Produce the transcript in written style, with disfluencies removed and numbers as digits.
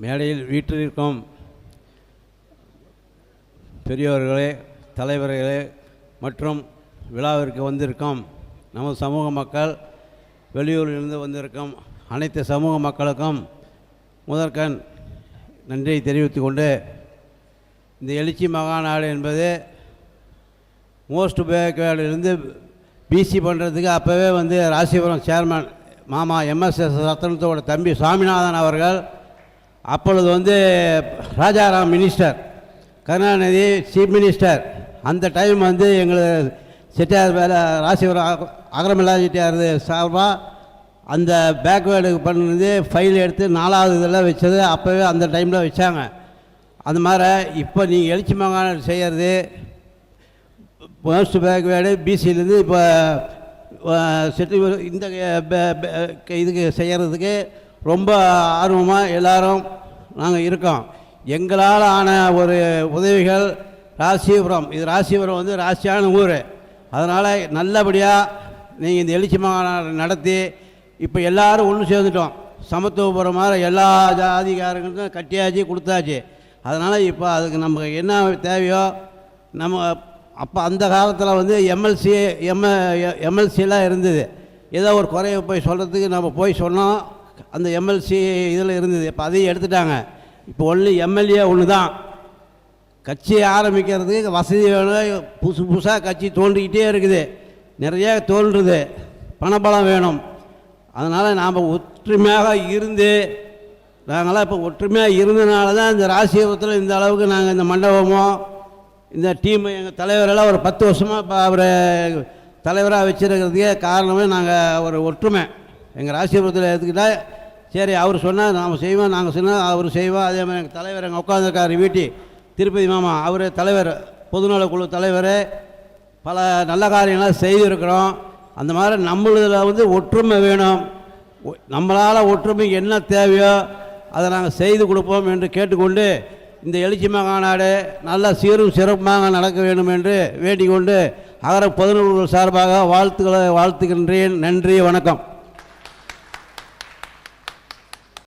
மேடையில் வீற்றிருக்கும் பெரியோர்களே, தலைவர்களே மற்றும் விழாவிற்கு வந்திருக்கும் நமது சமூக மக்கள், வெளியூரிலிருந்து வந்திருக்கும் அனைத்து சமூக மக்களுக்கும் முதற்கண் நன்றியை தெரிவித்துக் கொண்டு, இந்த எழுச்சி மகாநாடு என்பது மோஸ்ட் பேக்வேர்டிலிருந்து பிசி பண்ணுறதுக்கு அப்போவே ராசிபுரம் சேர்மன் மாமா எம்எஸ்எஸ் ரத்னத்தோட தம்பி சுவாமிநாதன் அவர்கள், அப்பொழுது Rajaram minister, Karunanidhi chief minister, அந்த டைம் எங்களுக்கு செட்டியார் வேலை ராசிபுரம் அகரமில்லா செட்டியார் சார்பாக அந்த பேக்வேர்டுக்கு பண்ணது ஃபைல் எடுத்து 4வது இதில் வச்சது அப்போவே அந்த டைமில் வச்சாங்க. அந்த மாதிரி இப்போ நீங்கள் எழுச்சி மகாநாடு செய்கிறது மோஸ்ட் பேக்வேர்டு பிசியிலேருந்து இப்போ செட்டி இந்த இதுக்கு செய்கிறதுக்கு ரொம்ப ஆர்வமாக எல்லோரும் நாங்கள் இருக்கோம். எங்களால் ஆன ஒரு உதவிகள் ராசிபுரம், இது ராசிபுரம் ராசியான ஊர், அதனால் நல்லபடியாக நீங்கள் இந்த எழுச்சி மாநாடு நடத்தி இப்போ எல்லோரும் ஒன்று சேர்ந்துட்டோம். சமத்துவபுரமாக எல்லா ஜாதிகாரங்களுக்கும் கட்டியாச்சு கொடுத்தாச்சு. அதனால் இப்போ அதுக்கு நமக்கு என்ன தேவையோ நம்ம அப்போ அந்த காலத்தில் எம்எல்சிலாம் இருந்தது. ஏதோ ஒரு குறைய போய் சொல்கிறதுக்கு நம்ம போய் சொன்னோம், அந்த எம்எல்சி இதில் இருந்தது. இப்போ அதையும் எடுத்துட்டாங்க. இப்போ ஒன்லி எம்எல்ஏ ஒன்று தான். கட்சி ஆரம்பிக்கிறதுக்கு வசதி வேணும். புதுசாக கட்சி தோன்றிக்கிட்டே இருக்குது, நிறைய தோன்றுது, பணபலம் வேணும். அதனால் நாம் ஒற்றுமையாக இருந்து, நாங்களாம் இப்போ ஒற்றுமையாக இருந்தனால தான் இந்த ராசிபுரத்தில் இந்த அளவுக்கு நாங்கள் இந்த மண்டபமோ இந்த டீம் எங்கள் தலைவரெல்லாம் ஒரு 10 வருஷமாக இப்போ அவரை தலைவராக வச்சுருக்கிறதுக்கே காரணமே நாங்கள் ஒரு ஒற்றுமை. எங்கள் ராசிபுரத்தில் எடுத்துக்கிட்டால் சரி, அவர் சொன்னால் நாம் செய்வோம், நாங்கள் சொன்னால் அவர் செய்வோம். அதே மாதிரி எங்கள் தலைவர் எங்கள் உட்காந்துருக்கார் வீட்டி திருப்பதி மாமா, அவர் தலைவர், பொதுநல குழு தலைவர், பல நல்ல காரியங்களாக செய்திருக்கிறோம். அந்த மாதிரி நம்மளதில் ஒற்றுமை வேணும். நம்மளால் ஒற்றுமைக்கு என்ன தேவையோ அதை நாங்கள் செய்து கொடுப்போம் என்று கேட்டுக்கொண்டு, இந்த எழுச்சி மகாநாடு நல்ல சீரும் சிறப்பாக நடக்க வேண்டும் என்று வேண்டிக்கொண்டு அகர பொதுநூல்கள் சார்பாக வாழ்த்துக்களை வாழ்த்துகின்றேன். நன்றி, வணக்கம்.